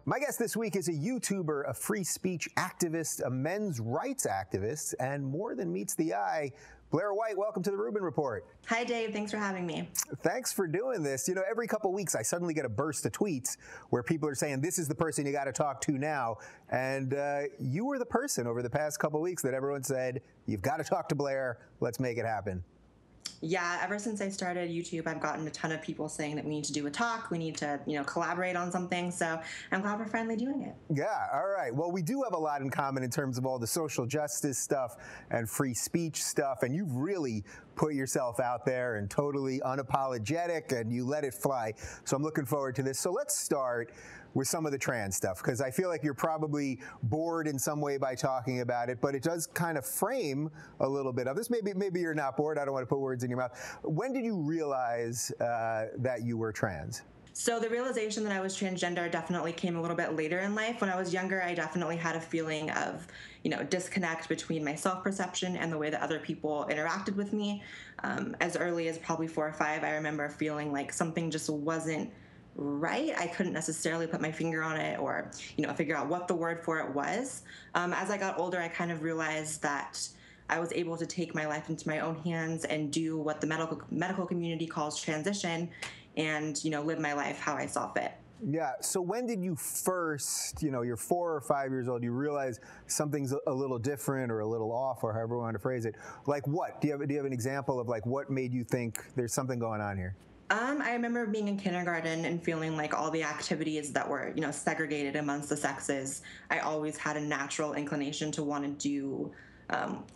My guest this week is a YouTuber, a free speech activist, a men's rights activist, and more than meets the eye. Blair White, welcome to the Rubin Report. Hi, Dave. Thanks for having me. Thanks for doing this. You know, every couple weeks I suddenly get a burst of tweets where people are saying, this is the person you got to talk to now. And you were the person over the past couple weeks that everyone said, you've got to talk to Blair. Let's make it happen. Yeah, ever since I started YouTube, I've gotten a ton of people saying that we need to do a talk, we need to, collaborate on something. So I'm glad we're finally doing it. Yeah, all right. Well, we do have a lot in common in terms of all the social justice stuff and free speech stuff, and you've really put yourself out there and totally unapologetic, and you let it fly. So I'm looking forward to this. So let's start with some of the trans stuff, because I feel like you're probably bored in some way by talking about it, but it does kind of frame a little bit of this. Maybe you're not bored. I don't want to put words in your mouth. When did you realize that you were trans? So the realization that I was transgender definitely came a little bit later in life. When I was younger, I definitely had a feeling of, disconnect between my self-perception and the way that other people interacted with me. As early as probably 4 or 5, I remember feeling like something just wasn't right. I couldn't necessarily put my finger on it or, figure out what the word for it was. As I got older, I kind of realized that I was able to take my life into my own hands and do what the medical community calls transition and, live my life how I saw fit. Yeah. So when did you first, you're 4 or 5 years old, you realize something's a little different or a little off or however you want to phrase it? Like what? Do you have an example of like what made you think there's something going on here? I remember being in kindergarten and feeling like all the activities that were, segregated amongst the sexes, I always had a natural inclination to want to do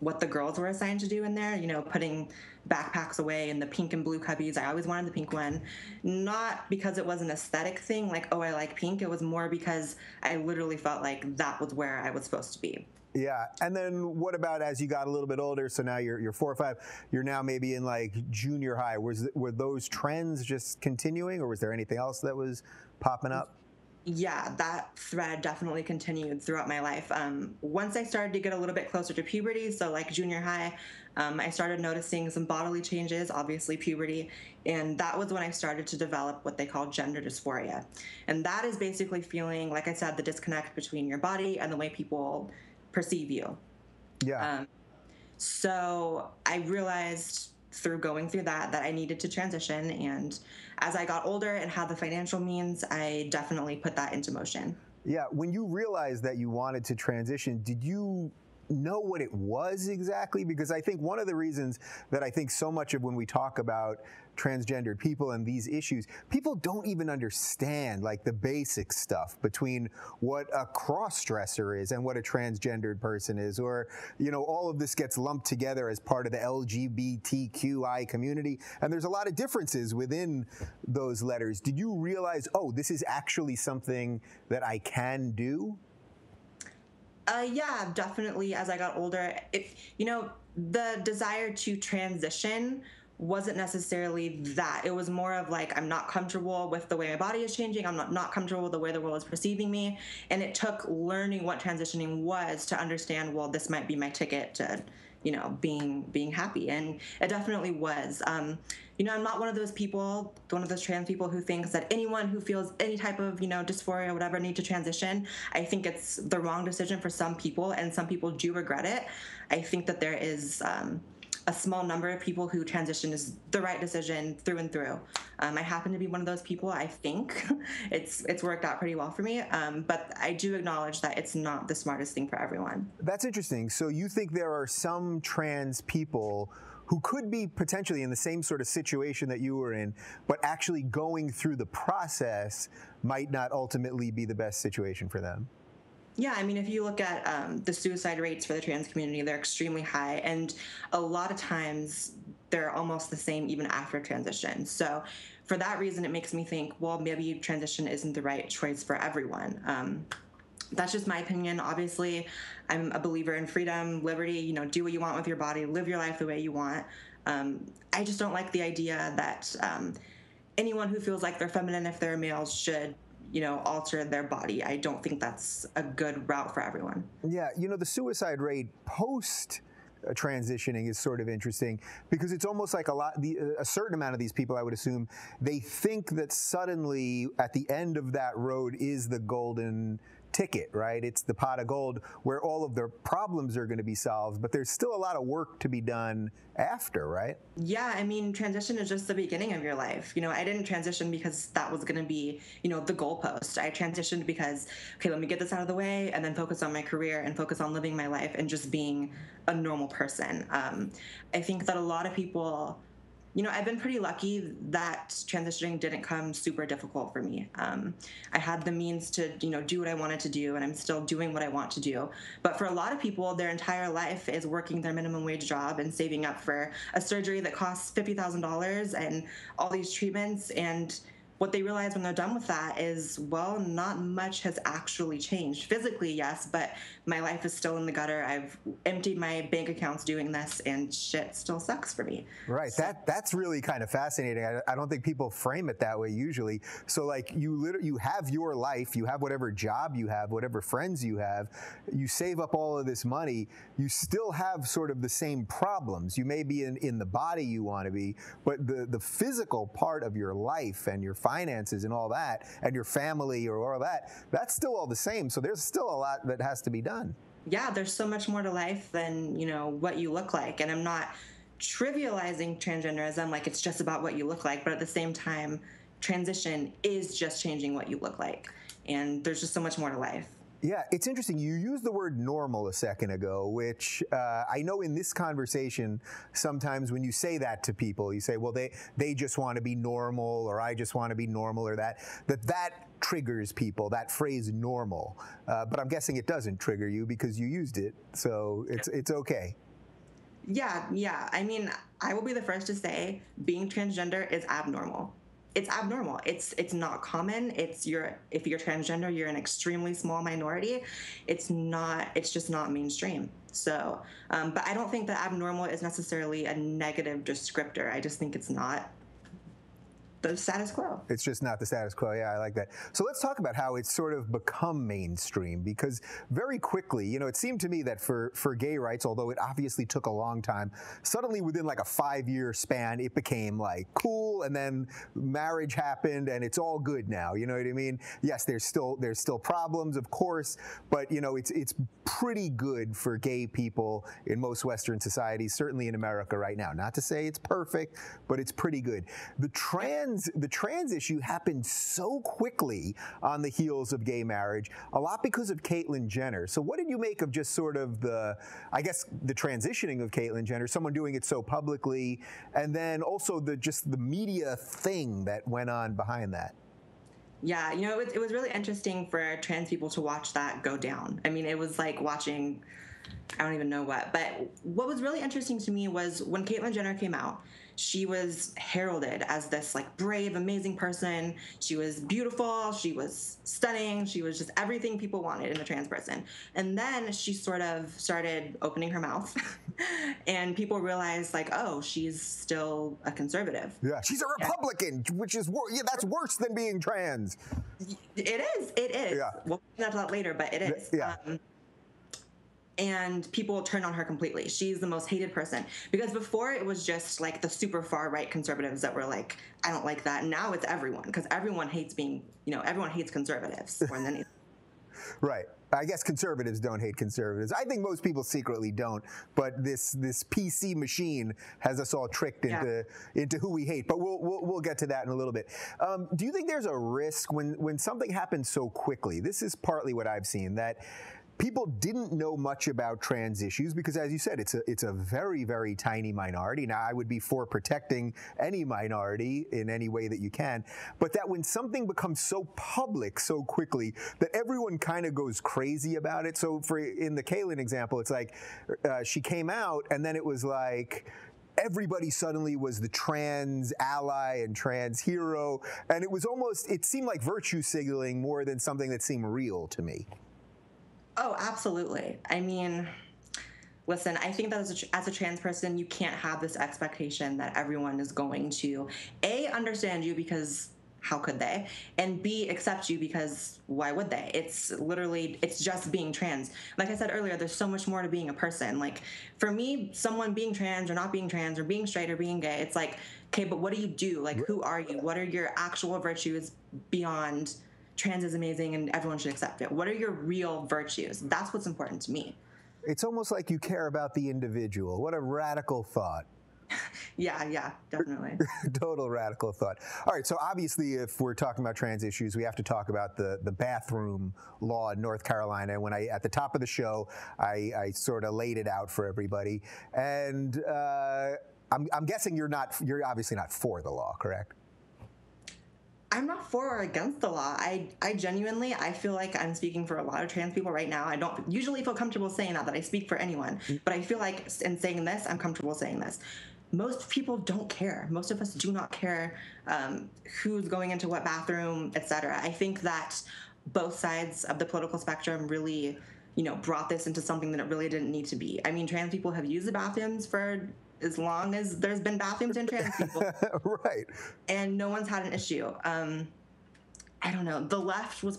what the girls were assigned to do in there, putting backpacks away in the pink and blue cubbies. I always wanted the pink one, not because it was an aesthetic thing, like, oh, I like pink. It was more because I literally felt like that was where I was supposed to be. Yeah. And then what about as you got a little bit older? So now you're 4 or 5, you're now maybe in like junior high. Were those trends just continuing, or was there anything else that was popping up? Yeah, that thread definitely continued throughout my life. Once I started to get a little bit closer to puberty, so like junior high, I started noticing some bodily changes, obviously puberty, and that was when I started to develop what they call gender dysphoria. And that is basically feeling, like I said, the disconnect between your body and the way people perceive you. Yeah. So I realized through going through that I needed to transition, and as I got older and had the financial means, I definitely put that into motion. Yeah. When you realized that you wanted to transition, did you know what it was exactly? Because I think one of the reasons that I think so much of when we talk about transgendered people and these issues, people don't even understand like the basic stuff between what a cross-dresser is and what a transgendered person is, or, all of this gets lumped together as part of the LGBTQI community. And there's a lot of differences within those letters. Did you realize, oh, this is actually something that I can do? Yeah, definitely. As I got older, the desire to transition wasn't necessarily that. It was more of like, I'm not comfortable with the way my body is changing. I'm not comfortable with the way the world is perceiving me. And it took learning what transitioning was to understand, well, this might be my ticket to, being happy. And it definitely was. I'm not one of those trans people who thinks that anyone who feels any type of, dysphoria or whatever need to transition. I think it's the wrong decision for some people, and some people do regret it. I think that there is a small number of people who transition is the right decision through and through. I happen to be one of those people. I think it's worked out pretty well for me, but I do acknowledge that it's not the smartest thing for everyone. That's interesting. So you think there are some trans people who could be potentially in the same sort of situation that you were in, but actually going through the process might not ultimately be the best situation for them? Yeah, I mean, if you look at the suicide rates for the trans community, they're extremely high. And a lot of times they're almost the same even after transition. So for that reason, it makes me think, well, maybe transition isn't the right choice for everyone. That's just my opinion. Obviously, I'm a believer in freedom, liberty, do what you want with your body, live your life the way you want. I just don't like the idea that anyone who feels like they're feminine if they're males should alter their body. I don't think that's a good route for everyone. Yeah, the suicide rate post transitioning is sort of interesting because it's almost like a certain amount of these people, I would assume, they think that suddenly at the end of that road is the golden ticket, right? It's the pot of gold where all of their problems are going to be solved, but there's still a lot of work to be done after, right? Yeah, I mean, transition is just the beginning of your life. I didn't transition because that was going to be, the goalpost. I transitioned because, okay, let me get this out of the way and then focus on my career and focus on living my life and just being a normal person. I think that a lot of people, I've been pretty lucky that transitioning didn't come super difficult for me. I had the means to, do what I wanted to do, and I'm still doing what I want to do. But for a lot of people, their entire life is working their minimum wage job and saving up for a surgery that costs $50,000 and all these treatments. And what they realize when they're done with that is, well, not much has actually changed. Physically, yes, but my life is still in the gutter. I've emptied my bank accounts doing this, and shit still sucks for me. Right. So, that's really kind of fascinating. I don't think people frame it that way usually. So, like, you have your life, you have whatever job you have, whatever friends you have, you save up all of this money, you still have sort of the same problems. You may be in the body you want to be, but the physical part of your life and your finances and all that, and your family or all that, that's still all the same. So there's still a lot that has to be done. Yeah, there's so much more to life than, what you look like. And I'm not trivializing transgenderism like it's just about what you look like, but at the same time, transition is just changing what you look like. And there's just so much more to life. Yeah, it's interesting. You used the word normal a second ago, which I know in this conversation, sometimes when you say that to people, you say, well, they just want to be normal, or I just want to be normal, or that triggers people, that phrase normal. But I'm guessing it doesn't trigger you because you used it, so it's okay. Yeah. I mean, I will be the first to say being transgender is abnormal. It's abnormal. It's not common. If you're transgender, you're an extremely small minority. It's just not mainstream. So, but I don't think that abnormal is necessarily a negative descriptor. I just think it's not the status quo. It's just not the status quo. Yeah, I like that. So let's talk about how it's sort of become mainstream, because very quickly, it seemed to me that for gay rights, although it obviously took a long time, suddenly within like a 5-year span, it became like cool, and then marriage happened and it's all good now. You know what I mean? Yes, there's still problems, of course, but it's pretty good for gay people in most Western societies, certainly in America right now. Not to say it's perfect, but it's pretty good. The trans issue happened so quickly on the heels of gay marriage, a lot because of Caitlyn Jenner. So what did you make of just sort of the transitioning of Caitlyn Jenner, someone doing it so publicly, and then also the media thing that went on behind that? Yeah, it was really interesting for trans people to watch that go down. I mean, it was like watching, I don't even know what. But what was really interesting to me was when Caitlyn Jenner came out, she was heralded as this like brave, amazing person. She was beautiful. She was stunning. She was just everything people wanted in a trans person. And then she sort of started opening her mouth and people realized like, oh, she's still a conservative. Yeah, she's a Republican, which is, that's worse than being trans. It is. Yeah. We'll get into that later, but it is. Yeah. And people turn on her completely. She's the most hated person. Because before it was just like the super far right conservatives that were like, I don't like that. And now it's everyone, because everyone hates everyone hates conservatives more than anything. Right. I guess conservatives don't hate conservatives. I think most people secretly don't, but this PC machine has us all tricked into who we hate. But we'll get to that in a little bit. Do you think there's a risk when something happens so quickly? This is partly what I've seen, that people didn't know much about trans issues because, as you said, it's a very, very tiny minority. Now, I would be for protecting any minority in any way that you can, but that when something becomes so public so quickly that everyone kind of goes crazy about it. So in the Caitlyn example, it's like she came out and then it was like everybody suddenly was the trans ally and trans hero, and it seemed like virtue signaling more than something that seemed real to me. Oh, absolutely. I mean, listen, I think that as a trans person, you can't have this expectation that everyone is going to, A, understand you because how could they? And B, accept you, because why would they? It's literally, it's just being trans. Like I said earlier, there's so much more to being a person. Like for me, someone being trans or not being trans or being straight or being gay, it's like, okay, but what do you do? Like, who are you? What are your actual virtues beyond trans is amazing and everyone should accept it? What are your real virtues? That's what's important to me. It's almost like you care about the individual. What a radical thought. Yeah, definitely. Total radical thought. All right, so obviously if we're talking about trans issues, we have to talk about the bathroom law in North Carolina. When at the top of the show, I sort of laid it out for everybody. And I'm guessing you're obviously not for the law, correct? I'm not for or against the law. I genuinely, I feel like I'm speaking for a lot of trans people right now. I don't usually feel comfortable saying that I speak for anyone, but I feel like in saying this, I'm comfortable saying this. Most people don't care. Most of us do not care who's going into what bathroom, etc. I think that both sides of the political spectrum really, brought this into something that it really didn't need to be. I mean, trans people have used the bathrooms for as long as there's been bathrooms in trans people. Right. And no one's had an issue. I don't know. The left was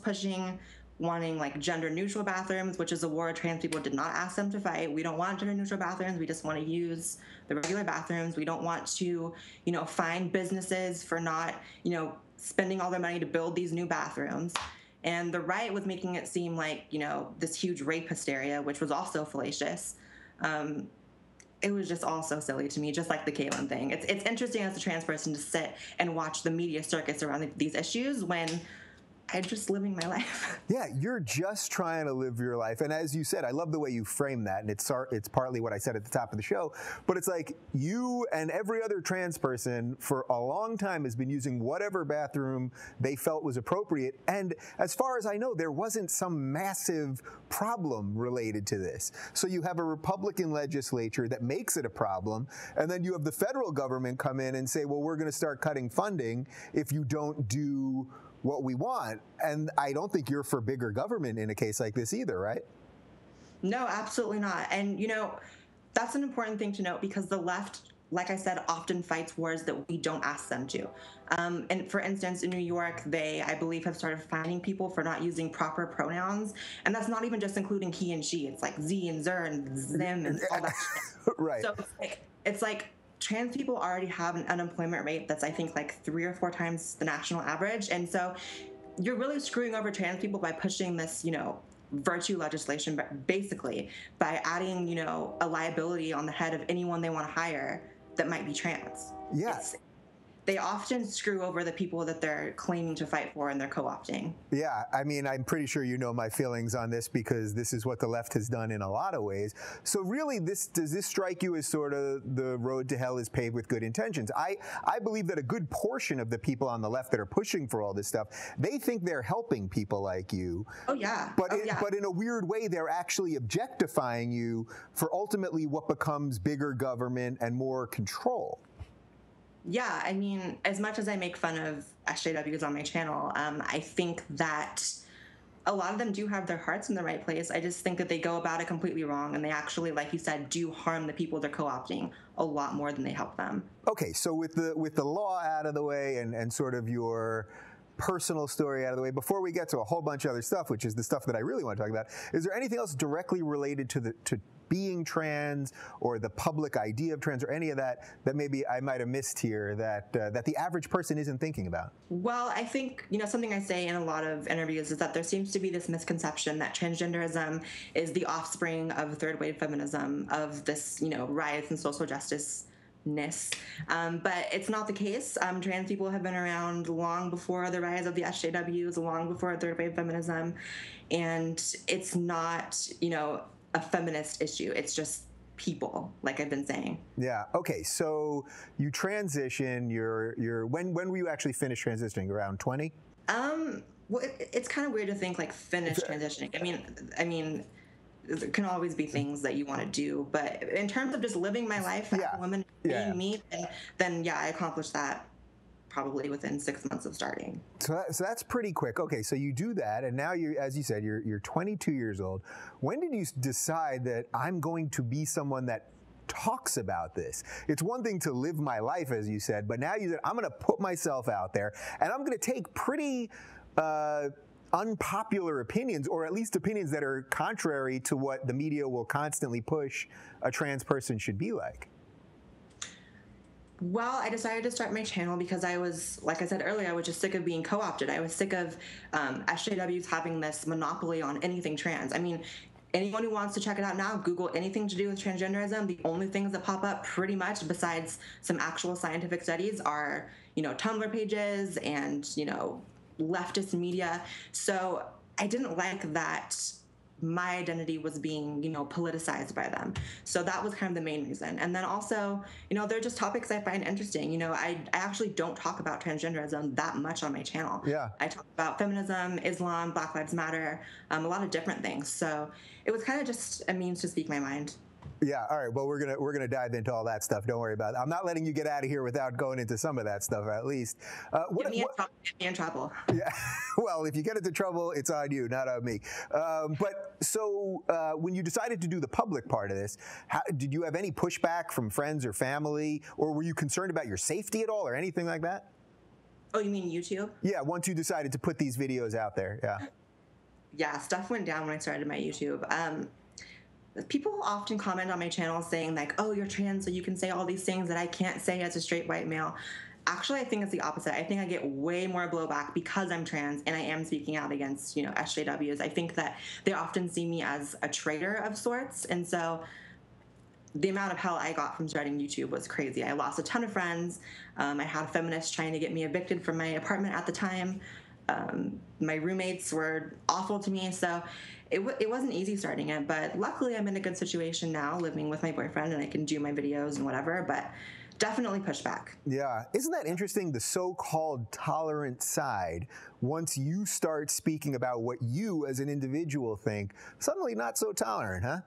wanting like gender neutral bathrooms, which is a war trans people did not ask them to fight. We don't want gender neutral bathrooms. We just want to use the regular bathrooms. We don't want to, fine businesses for not, spending all their money to build these new bathrooms. And the right was making it seem like, this huge rape hysteria, which was also fallacious. It was just all so silly to me, just like the Caitlyn thing. It's interesting as a trans person to sit and watch the media circus around these issues when I'm just living my life. Yeah, you're just trying to live your life. And as you said, I love the way you frame that. And it's partly what I said at the top of the show. But it's like you and every other trans person for a long time has been using whatever bathroom they felt was appropriate. And as far as I know, there wasn't some massive problem related to this. So you have a Republican legislature that makes it a problem. And then you have the federal government come in and say, well, we're going to start cutting funding if you don't do what we want. And I don't think you're for bigger government in a case like this either, right? No, absolutely not. And, that's an important thing to note, because the left, like I said, often fights wars that we don't ask them to. And for instance, in New York, they, I believe, have started fining people for not using proper pronouns. And that's not even just including he and she. It's like Z and Zer and Zim and all that shit. Right. So it's like trans people already have an unemployment rate that's, I think, like 3 or 4 times the national average. And so you're really screwing over trans people by pushing this, virtue legislation, basically by adding, a liability on the head of anyone they want to hire that might be trans. Yes. They often screw over the people that they're claiming to fight for and they're co-opting. Yeah, I mean, I'm pretty sure you know my feelings on this because this is what the left has done in a lot of ways. So really, does this strike you as sort of the road to hell is paved with good intentions? I believe that a good portion of the people on the left that are pushing for all this stuff, they think they're helping people like you. Oh, yeah. But in a weird way, they're actually objectifying you for ultimately what becomes bigger government and more control. Yeah, I mean, as much as I make fun of SJWs on my channel, I think that a lot of them do have their hearts in the right place. I just think that they go about it completely wrong, and they actually, like you said, do harm the people they're co-opting a lot more than they help them. Okay, so with the law out of the way and sort of your personal story out of the way, before we get to a whole bunch of other stuff, which is the stuff that I really want to talk about, is there anything else directly related to being trans or the public idea of trans or any of that maybe I might have missed here that the average person isn't thinking about? Well, I think, something I say in a lot of interviews is that there seems to be this misconception that transgenderism is the offspring of third wave feminism, of this, riots and social justice. But it's not the case. Trans people have been around long before the rise of the SJWs, long before third wave feminism, and it's not, a feminist issue. It's just people, like I've been saying. Yeah. Okay. So you transition. When were you actually finished transitioning? Around 20? Well, it's kind of weird to think like finished transitioning. I mean. There can always be things that you want to do, but in terms of just living my life as a woman, being me, then I accomplished that probably within 6 months of starting. So that's pretty quick. Okay, so you do that, and now as you said, you're 22 years old. When did you decide that I'm going to be someone that talks about this. It's one thing to live my life, as you said, but now you said, I'm going to put myself out there and I'm going to take pretty unpopular opinions, or at least opinions that are contrary to what the media will constantly push a trans person should be like. Well, I decided to start my channel because I was, like I said earlier, I was just sick of being co-opted. I was sick of SJWs having this monopoly on anything trans. I mean, anyone who wants to check it out now, Google anything to do with transgenderism. The only things that pop up pretty much besides some actual scientific studies are, Tumblr pages and, leftist media. So I didn't like that my identity was being, politicized by them. So that was kind of the main reason. And then also, they're just topics I find interesting. I actually don't talk about transgenderism that much on my channel. Yeah. I talk about feminism, Islam, Black Lives Matter, a lot of different things. So it was kind of just a means to speak my mind. Yeah, all right. Well, we're gonna dive into all that stuff. Don't worry about it. I'm not letting you get out of here without going into some of that stuff, at least. Get me in trouble. Yeah. Well, if you get into trouble, it's on you, not on me. But so when you decided to do the public part of this, did you have any pushback from friends or family, or were you concerned about your safety at all, or anything like that? Oh, you mean YouTube? Yeah. Once you decided to put these videos out there, yeah. Yeah, stuff went down when I started my YouTube. People often comment on my channel saying like, oh, you're trans, so you can say all these things that I can't say as a straight white male. Actually, I think it's the opposite. I think I get way more blowback because I'm trans and I am speaking out against, SJWs. I think that they often see me as a traitor of sorts. And so the amount of hell I got from starting YouTube was crazy. I lost a ton of friends. I had feminists trying to get me evicted from my apartment at the time. My roommates were awful to me, so it wasn't easy starting it, but luckily I'm in a good situation now living with my boyfriend and I can do my videos and whatever, but definitely pushback. Yeah. Isn't that interesting? The so-called tolerant side, once you start speaking about what you as an individual think, suddenly not so tolerant, huh?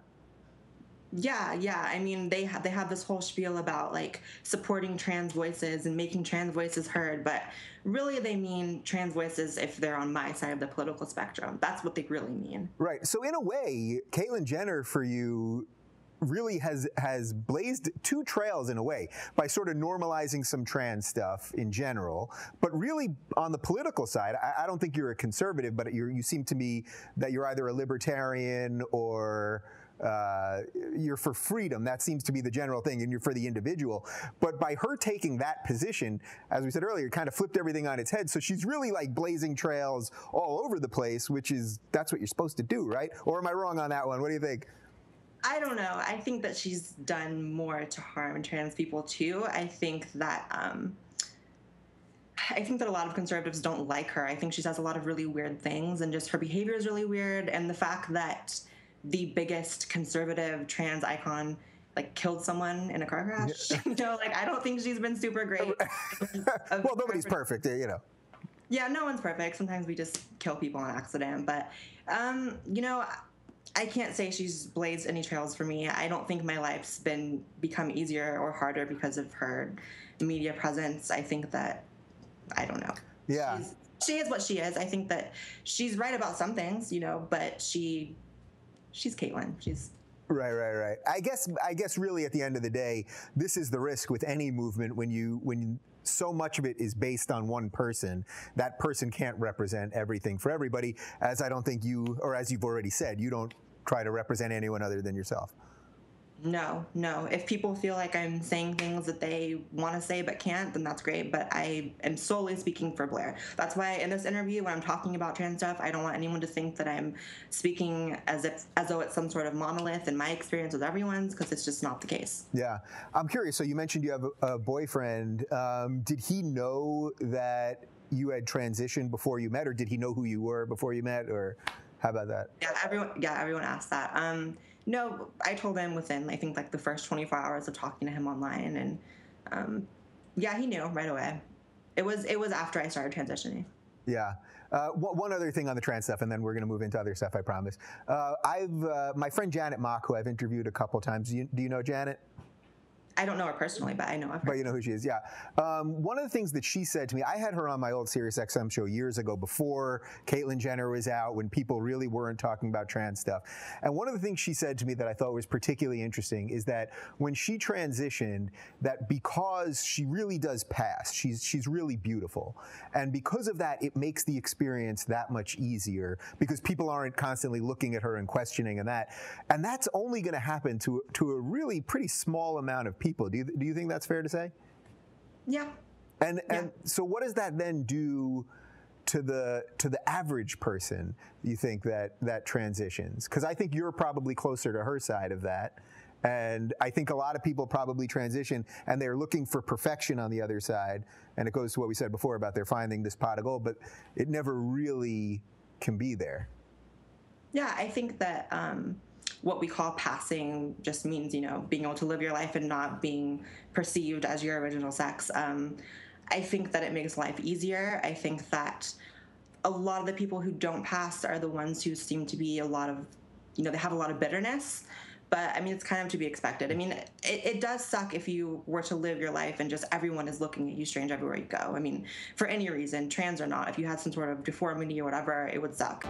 Yeah. I mean, they have this whole spiel about like supporting trans voices and making trans voices heard, but really they mean trans voices if they're on my side of the political spectrum. That's what they really mean. Right. So in a way, Caitlyn Jenner for you really has blazed two trails in a way by sort of normalizing some trans stuff in general, but really on the political side, I don't think you're a conservative, but you seem to me that you're either a libertarian or you're for freedom. That seems to be the general thing, and you're for the individual. But by her taking that position, as we said earlier, kind of flipped everything on its head. So she's really like blazing trails all over the place, that's what you're supposed to do, right? Or am I wrong on that one? What do you think? I don't know. I think that she's done more to harm trans people too. I think that a lot of conservatives don't like her. I think she says a lot of really weird things, and just her behavior is really weird. And the fact that the biggest conservative trans icon like killed someone in a car crash, I don't think she's been super great. Well, nobody's perfect, Yeah, no one's perfect. Sometimes we just kill people on accident, but I can't say she's blazed any trails for me. I don't think my life's become easier or harder because of her media presence. I think that, I don't know. Yeah. She is what she is. I think that she's right about some things, but she's Caitlyn. She's right. I guess really at the end of the day, this is the risk with any movement when so much of it is based on one person. That person can't represent everything for everybody, as I don't think you, or as you've already said, you don't try to represent anyone other than yourself. No. If people feel like I'm saying things that they want to say but can't, then that's great. But I am solely speaking for Blair. That's why in this interview, when I'm talking about trans stuff, I don't want anyone to think that I'm speaking as though it's some sort of monolith in my experience with everyone's, because it's just not the case. Yeah. I'm curious. So you mentioned you have a boyfriend. Did he know that you had transitioned before you met, or did he know who you were before you met, or how about that? Yeah, everyone asked that. No, I told him within, I think, like the first 24 hours of talking to him online, and yeah, he knew right away. It was after I started transitioning. Yeah. One other thing on the trans stuff, and then we're going to move into other stuff, I promise. My friend Janet Mock, who I've interviewed a couple times. Do you know Janet? I don't know her personally, but I know of her. But you know who she is, yeah. One of the things that she said to me, I had her on my old SiriusXM show years ago before Caitlyn Jenner was out, when people really weren't talking about trans stuff. And one of the things she said to me that I thought was particularly interesting is that when she transitioned, that because she really does pass, she's really beautiful. And because of that, it makes the experience that much easier because people aren't constantly looking at her and questioning and that. And that's only going to happen to a really pretty small amount of people. Do you think that's fair to say? Yeah. And so what does that then do to the average person, you think, that transitions? Because I think you're probably closer to her side of that. And I think a lot of people probably transition and they're looking for perfection on the other side. And it goes to what we said before about they're finding this pot of gold, but it never really can be there. Yeah, I think that what we call passing just means, you know, being able to live your life and not being perceived as your original sex. I think that it makes life easier. I think that a lot of the people who don't pass are the ones who seem to be a lot of, you know, they have a lot of bitterness. But I mean, it's kind of to be expected. I mean, it does suck if you were to live your life and just everyone is looking at you strange everywhere you go. I mean, for any reason, trans or not, if you had some sort of deformity or whatever, it would suck.